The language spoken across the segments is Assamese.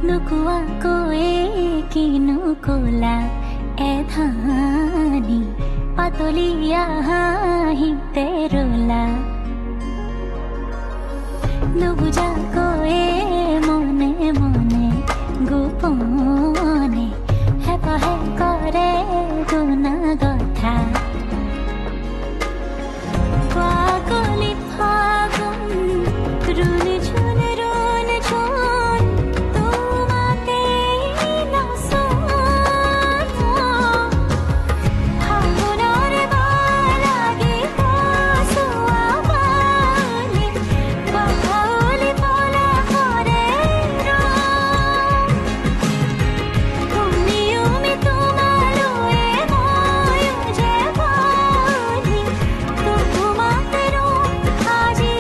নুকুৱাকৈ কিনো কলা এধানি পাতলীয়া হাঁহিতে ৰলা নুবুজাকৈ মনে মনে গোপনে হেপাহে কৰে গুণা কথা পাগলি ফাগুন ৰুণ ঝুন তোমাতে ফাগুনৰ বালাগি কাছোৱাবালি বাউলি পলা কৰে তুমিও তোমালৈ ময়ো যে বালি তোমাতে আজি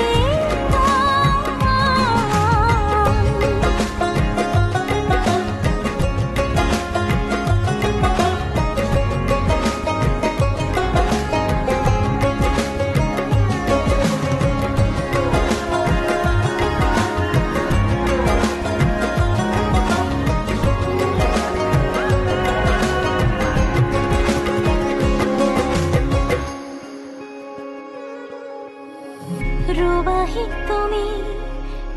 ৰুবাহি তুমি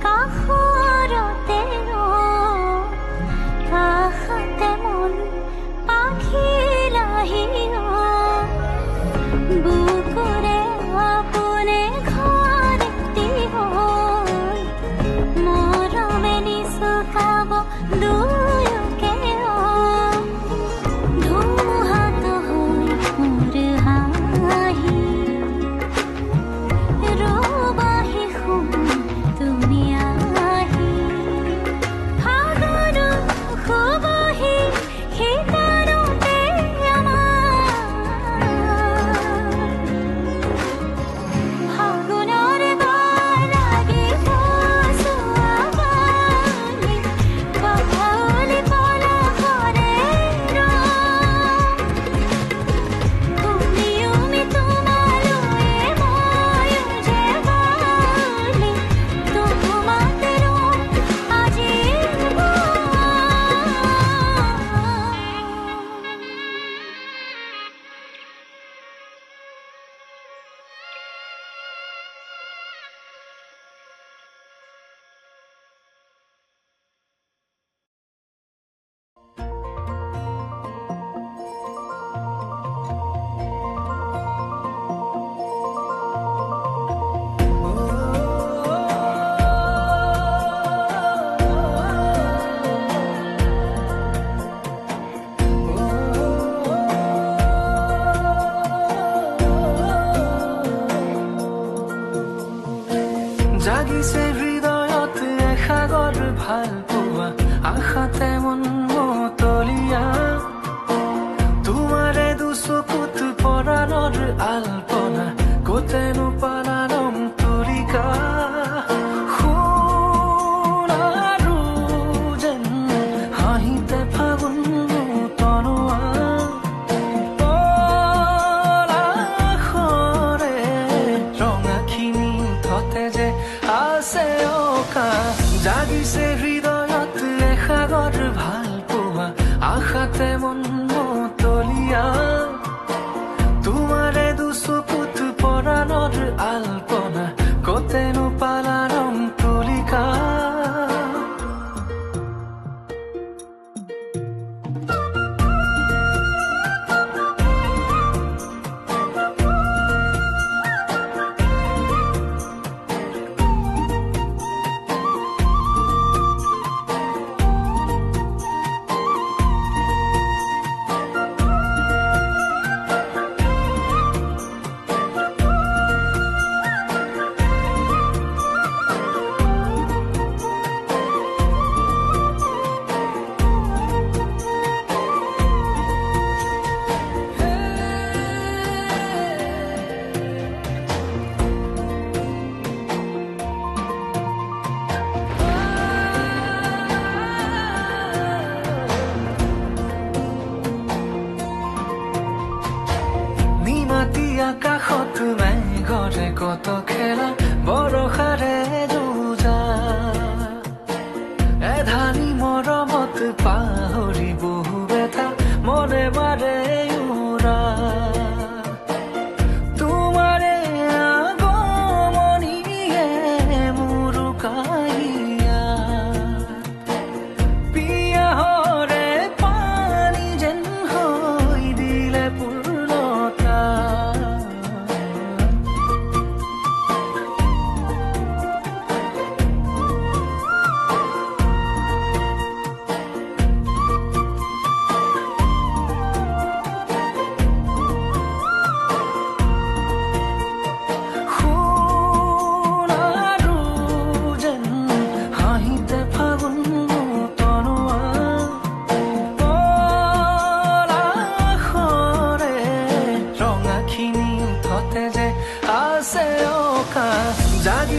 কাষৰতে কাষতে মন পাখিলাহি বুকুৰে আপোনে ঘৰটি হৈ মৰমে নিচুকাব দুয়োকে ধুমুহাত হৈ মোৰ হাঁহি ৰুবাহি শুন তুমি আহি ফাগুন শুবহি শীতলতে আমাৰ ফাগুনৰ বালাগি কাছোৱাবালি বাউলি পলা কৰে তুমিও তোমালৈ ময়ো যে বালি তোমাতে আজি জাগিছে হৃদয়ত এসাগৰ ভাল পোৱা আশাতে মন মতলীয়া তোমাৰে দুচকুত পৰাণৰ আলপনা কতেনো পালাৰম তুলিকা সোণাৰু যেন হাঁহিতে ফাগুন তনোৱা পলাশৰে ৰঙাখিনি থতে যে আছে অকা জাগিছে হৃদয়ত এসাগৰ ভাল পোৱা আশাতে মন মতলীয়া তোমাৰে দুচকুত পৰাণৰ আলপনা কতেনো পালাৰম তুলিকা আকাশত মেঘৰে কত খেলা বৰষাৰে যুঁজা এধানি মৰম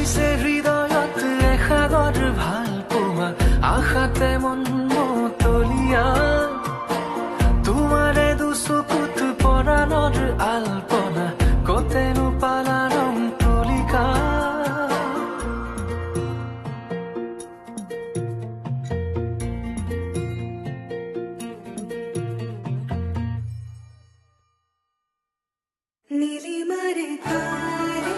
পৰিছে হৃদয়ত এসাগৰ ভাল পোৱা আশাতে মন মতলীয়া তোমাৰে দুচকুত পৰাণৰ আলপনা কতেনো পালা ৰং তুলিকা নীলিমাৰে তাৰে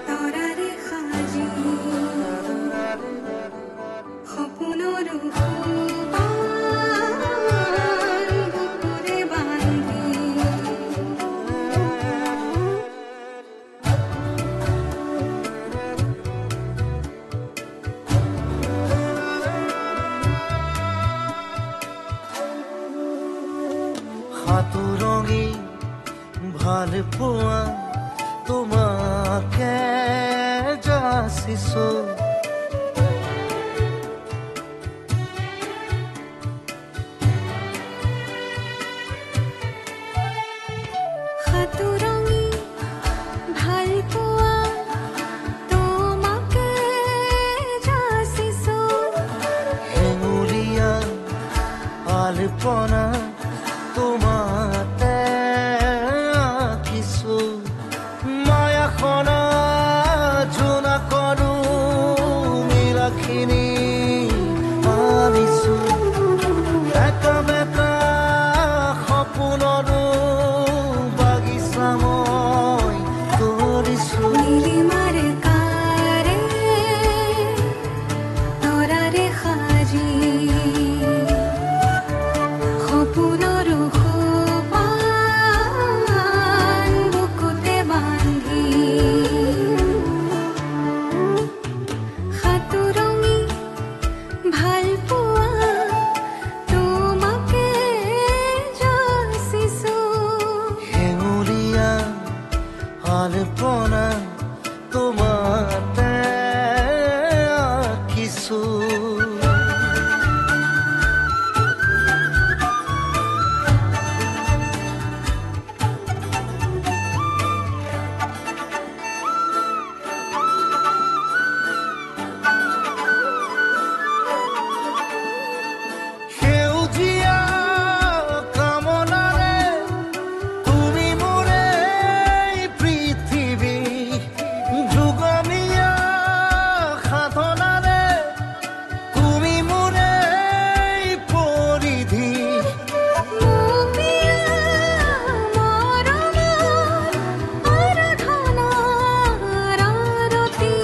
তৰাৰে খাজি সপোনৰ বুকুৰে বান্ধি সাতুৰঙী ভাল পোৱা তোমাকে যাচিছো সাতুৰঙী ভাল পোৱা তোমাকে যাচিছো হেঙুলীয়া আলপনা তোমাতে আঁকিছো মায়াখনা জোনাকনো নীলাখিনি আনিছো একা বেকা সপোনৰো বাগিচা মই কৰিছো নীলিমাৰে কাৰে তৰাৰে খাজি সপোনৰ সোপান বুকুতে বান্ধি সাতুৰঙী ভাল পোৱা তোমাকে যাচিছো হেঙুলীয়া আলপনা তোমাতে আঁকিছো সেউজীয়া কামনাৰে তুমি মোৰে পৃথিৱী যুগমীয়া সাধনাৰে তুমি মোৰে পৰিধি মুপিয়া মৰমৰ আৰাধনাৰ আৰতি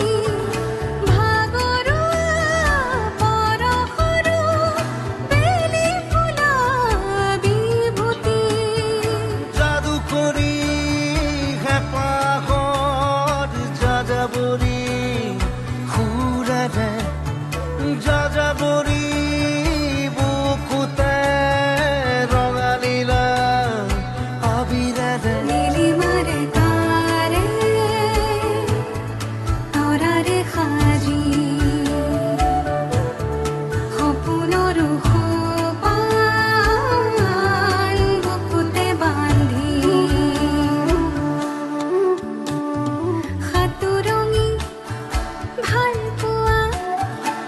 ভাগৰুৱা পৰশৰো বেলি ফুলা বিভূতি যাদু কৰি হেঁপাহত যাযাবৰী সুৰেৰে যাযাবৰী বুকুতে ৰঙালীলা আবিৰেৰে নীলিমাৰে তাৰে তৰাৰে সাজি সপোনৰ সোপান বুকুতে বান্ধি সাতুৰঙী ভাল পোৱা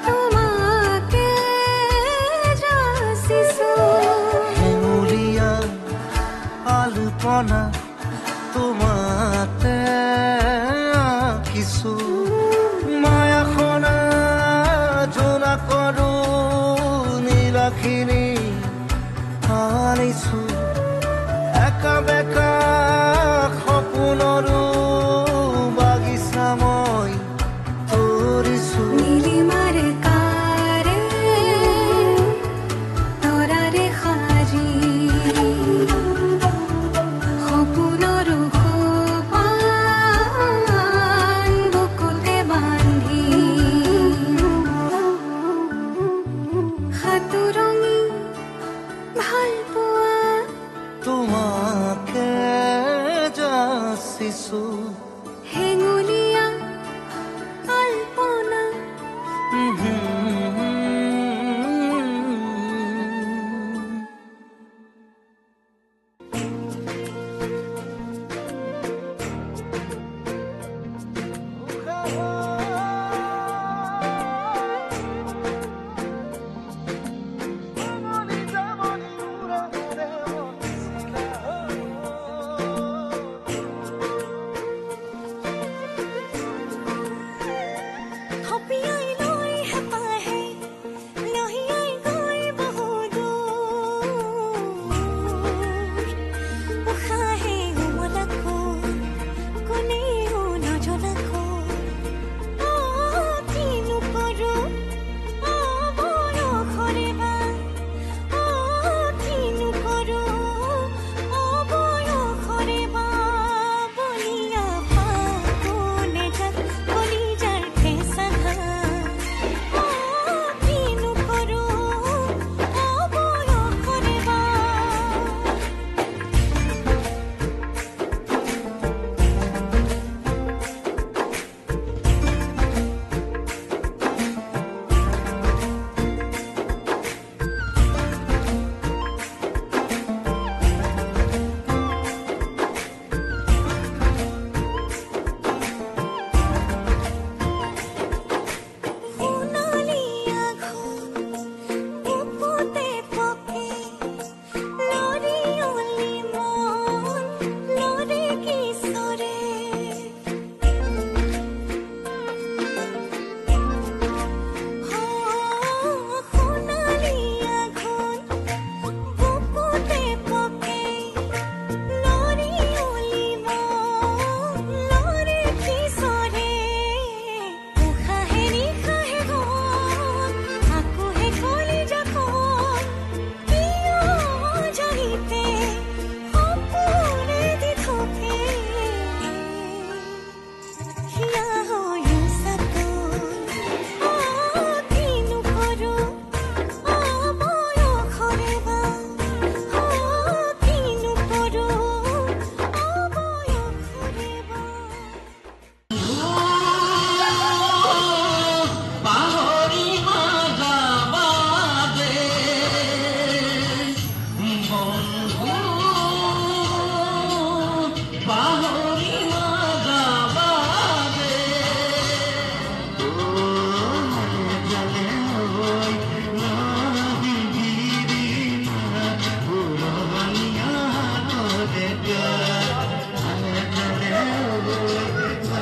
তোমাকে যাচিছো হেঙুলীয়া আলপনা তোমাতে আঁকিছো মায়াখনা জোনাকৰো নীলাখিনি আনিছো একা বেকা সপোনৰো বাগিচা মই কৰিছো নীলিমাৰে কাৰে তৰাৰে সাজি সপোনৰ সোপান বুকুতে বান্ধি সাতুৰঙী ভাল পোৱা তোমাকে যাচিছো হেঙুলীয়া আলপনা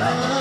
Ah